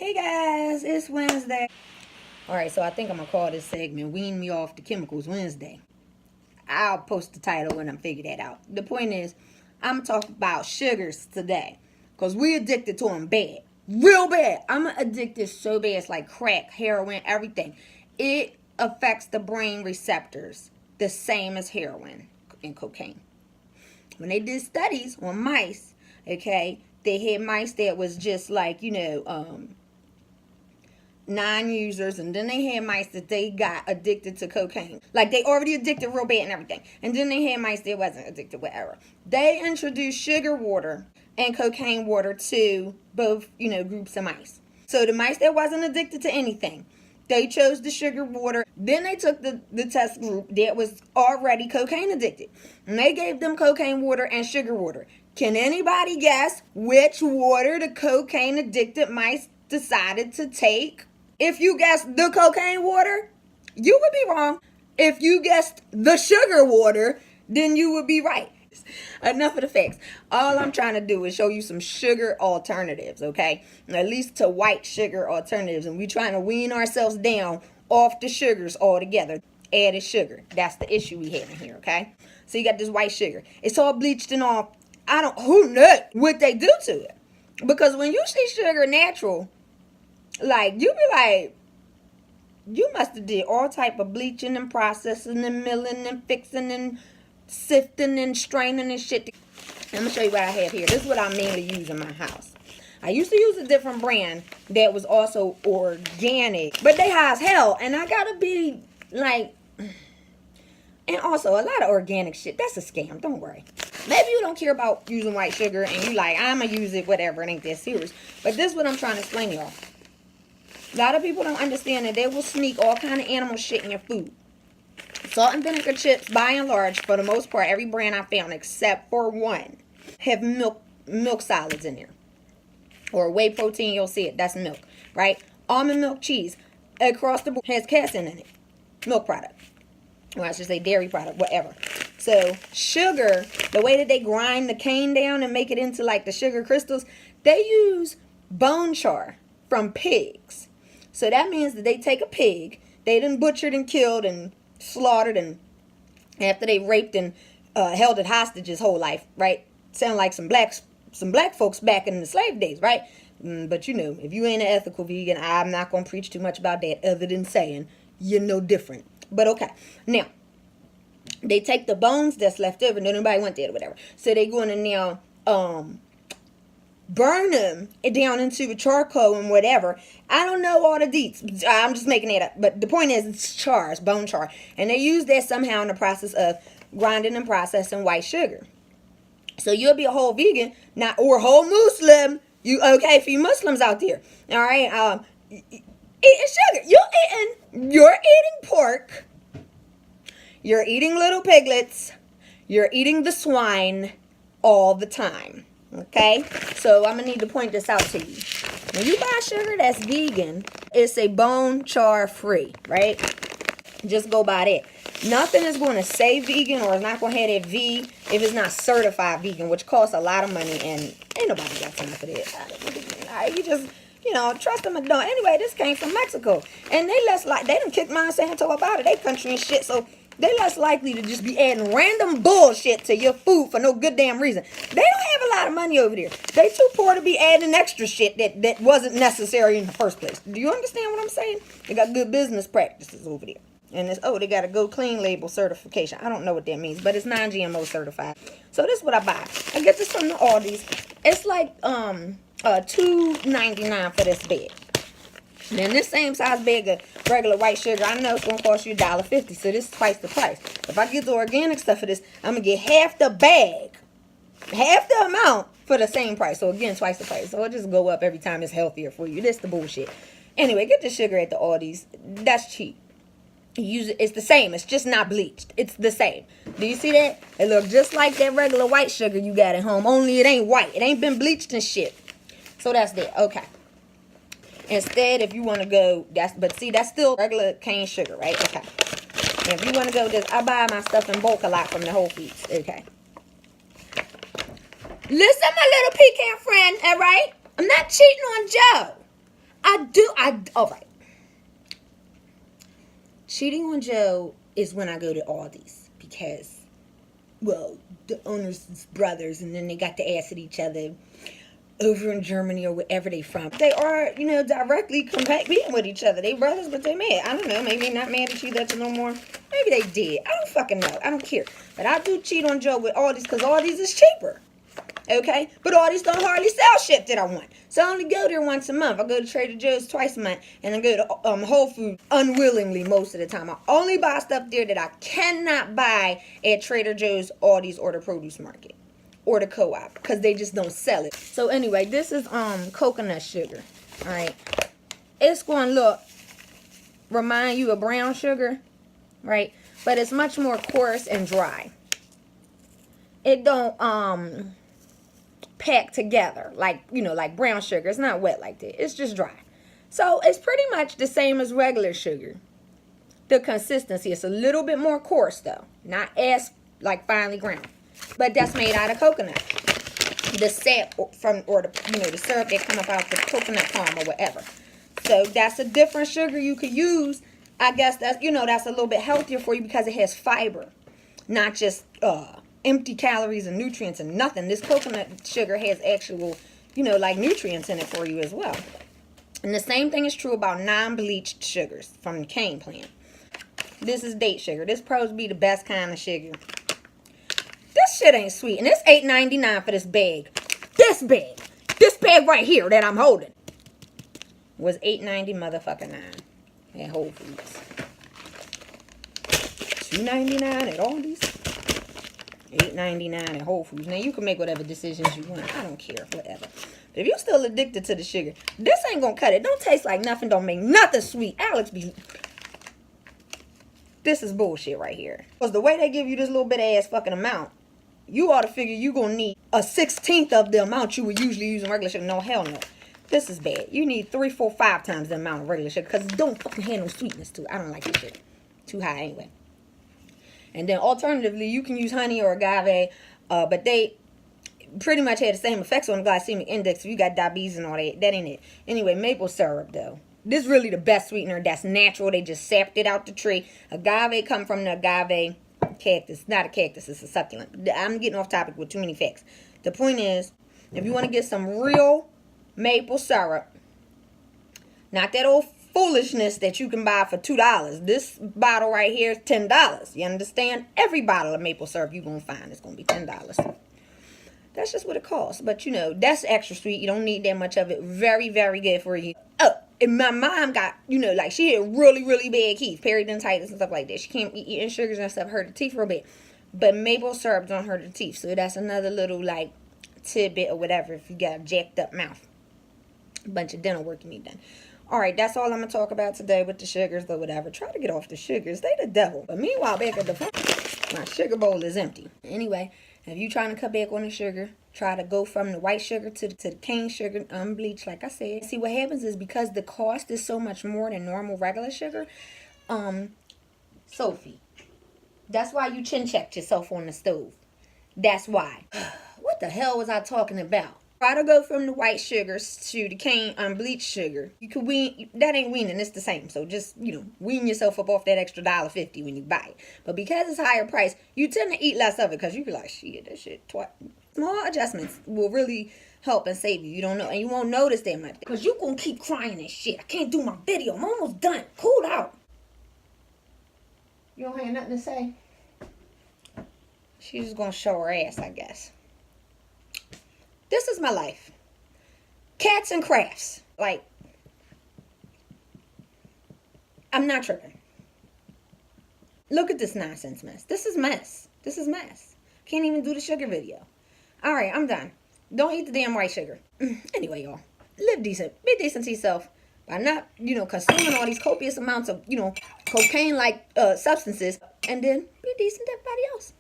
Hey guys, it's Wednesday. Alright, so I think I'm going to call this segment Wean Me Off the Chemicals Wednesday. I'll post the title when I figure that out. The point is, I'm talking about sugars today. Because we addicted to them bad. Real bad. I'm addicted so bad. It's like crack, heroin, everything. It affects the brain receptors the same as heroin and cocaine. When they did studies on mice, okay, they had mice that was just like, non-users, and then they had mice that they got addicted to cocaine, like they already addicted real bad and everything, and then they had mice that wasn't addicted, whatever. They introduced sugar water and cocaine water to both groups of mice. So the mice that wasn't addicted to anything, they chose the sugar water. Then they took the test group that was already cocaine addicted, and they gave them cocaine water and sugar water. Can anybody guess which water the cocaine addicted mice decided to take? If you guessed the cocaine water, you would be wrong. If you guessed the sugar water, then you would be right. Enough of the facts. All I'm trying to do is show you some sugar alternatives, okay? At least to white sugar alternatives. And we're trying to wean ourselves down off the sugars altogether. Added sugar. That's the issue we have in here, okay? So you got this white sugar. It's all bleached and all. Who knows what they do to it? Because when you see sugar natural, like, you be like, you must have did all type of bleaching and processing and milling and fixing and sifting and straining and shit. I'm gonna show you what I have here. This is what I mainly use in my house. I used to use a different brand that was also organic, but they high as hell, and I gotta be like, and also a lot of organic shit, that's a scam. Don't worry. Maybe you don't care about using white sugar and you like, I'm gonna use it, whatever, it ain't that serious. But this is what I'm trying to explain to y'all. A lot of people don't understand that they will sneak all kind of animal shit in your food. Salt and vinegar chips, by and large, for the most part, every brand I found except for one, have milk solids in there. Or whey protein, you'll see it. That's milk, right? Almond milk cheese, across the board, has casein in it. Milk product. Or I should say dairy product, whatever. So, sugar, the way that they grind the cane down and make it into like the sugar crystals, they use bone char from pigs. So that means that they take a pig, they done butchered and killed and slaughtered, and after they raped and held it hostage his whole life, right? Sound like some black folks back in the slave days, right? But if you ain't an ethical vegan, I'm not going to preach too much about that other than saying you're no different. But okay. Now, they take the bones that's left over, nobody went there or whatever. So they going to now burn them down into charcoal and whatever. I don't know all the deets. I'm just making it up. But the point is, it's char, it's bone char. And they use that somehow in the process of grinding and processing white sugar. So you'll be a whole vegan, or whole Muslim. For you Muslims out there. All right. Eating sugar. You're eating pork. You're eating little piglets. You're eating the swine all the time. Okay, so I'm gonna need to point this out to you. When you buy sugar that's vegan, it's a bone char free, right? Just go by that. Nothing is going to say vegan, or it's not going to have that V if it's not certified vegan, which costs a lot of money, and ain't nobody got time for that. You just, trust them and don't. Anyway, this came from Mexico, and they done kicked Monsanto up out of their country and shit, so they less likely to just be adding random bullshit to your food for no good damn reason. They don't have a lot of money over there. They too poor to be adding extra shit that wasn't necessary in the first place. Do you understand what I'm saying? They got good business practices over there. And they got a Go Clean label certification. I don't know what that means, but it's non-GMO certified. So this is what I buy. I get this from the Aldi's. It's like $2.99 for this bag. Then this same size bag of regular white sugar, I know it's going to cost you $1.50. So this is twice the price. If I get the organic stuff for this, I'm going to get half the bag. Half the amount for the same price. So again, twice the price. So it'll just go up every time it's healthier for you. This the bullshit. Anyway, get the sugar at the Aldi's. That's cheap. It's the same. It's just not bleached. It's the same. Do you see that? It looks just like that regular white sugar you got at home. Only it ain't white. It ain't been bleached and shit. So that's that. Okay. Instead, if you want to go, that's still regular cane sugar, right? Okay. And if you want to go this, I buy my stuff in bulk a lot from the Whole Foods. Okay. Listen, my little pecan friend, all right? I'm not cheating on Joe. I All right. Cheating on Joe is when I go to Aldi's because, well, the owners' brothers, and then they got to ass at each other over in Germany or wherever they from. They are, directly competing with each other. They brothers, but they mad. I don't know. Maybe not mad at you that no more. Maybe they did. I don't fucking know. I don't care. But I do cheat on Joe with Aldi's because Aldi's is cheaper. Okay? But Aldi's don't hardly sell shit that I want. So I only go there once a month. I go to Trader Joe's twice a month. And I go to Whole Foods unwillingly most of the time. I only buy stuff there that I cannot buy at Trader Joe's, Aldi's, or the produce market. Or the co-op, because they just don't sell it. So anyway, this is coconut sugar. All right, it's going to remind you of brown sugar, right? But it's much more coarse and dry. It don't pack together like like brown sugar. It's not wet like that. It's just dry. So it's pretty much the same as regular sugar. The consistency is a little bit more coarse though, not as like finely ground. But that's made out of coconut. The sap from, or the syrup that come up out the coconut palm or whatever. So that's a different sugar you could use. I guess that's, that's a little bit healthier for you because it has fiber. Not just empty calories and nutrients and nothing. This coconut sugar has actual, like nutrients in it for you as well. And the same thing is true about non-bleached sugars from the cane plant. This is date sugar. This probably be the best kind of sugar. This shit ain't sweet. And it's $8.99 for this bag. This bag. This bag right here that I'm holding was $8.90 motherfucking 9 at Whole Foods. $2.99 at Aldi's. $8.99 at Whole Foods. Now you can make whatever decisions you want. I don't care. Whatever. But if you're still addicted to the sugar, this ain't gonna cut it. Don't taste like nothing. Don't make nothing sweet. Alex be... This is bullshit right here. Because the way they give you this little bit of ass fucking amount, you ought to figure you're going to need a 1/16 of the amount you would usually use in regular sugar. No, hell no. This is bad. You need 3, 4, 5 times the amount of regular sugar because it don't fucking have no sweetness to it. I don't like this shit. Too high anyway. And then alternatively, you can use honey or agave, but they pretty much had the same effects on the glycemic index if you got diabetes and all that. That ain't it. Anyway, maple syrup though. This is really the best sweetener that's natural. They just sapped it out the tree. Agave come from the agave cactus. Not a cactus, it's a succulent. I'm getting off topic with too many facts. The point is, if you want to get some real maple syrup, not that old foolishness that you can buy for $2. This bottle right here is $10. You understand? Every bottle of maple syrup you're going to find is going to be $10. That's just what it costs. But that's extra sweet. You don't need that much of it. Very, very good for you. Oh, and my mom got, like she had really, really bad teeth, periodontitis and stuff like that. She can't be eating sugars and stuff, hurt the teeth real bad. But maple syrup don't hurt the teeth. So that's another little, like, tidbit or whatever if you got a jacked up mouth. A bunch of dental work you need done. Alright, that's all I'm going to talk about today with the sugars or whatever. Try to get off the sugars. They the devil. But meanwhile, back at the front, my sugar bowl is empty. Anyway, if you trying to cut back on the sugar, try to go from the white sugar to the cane sugar, unbleached, like I said. See, what happens is because the cost is so much more than normal regular sugar, Sophie, that's why you chin checked yourself on the stove. That's why. What the hell was I talking about? Try to go from the white sugars to the cane unbleached sugar. You could wean, that ain't weaning, it's the same. So just, wean yourself up off that extra $1.50 when you buy it. But because it's higher price, you tend to eat less of it because you be like, shit, that shit twice. Small adjustments will really help and save you. You don't know, and you won't notice that much. Because you gonna keep crying and shit. I can't do my video. I'm almost done. Cool out. You don't have nothing to say? She's just gonna show her ass, I guess. This is my life. Cats and crafts. Like, I'm not tripping. Look at this nonsense mess. This is mess. This is mess. Can't even do the sugar video. Alright, I'm done. Don't eat the damn white sugar. Anyway, y'all. Live decent. Be decent to yourself. By not, consuming all these copious amounts of, cocaine-like substances. And then be decent to everybody else.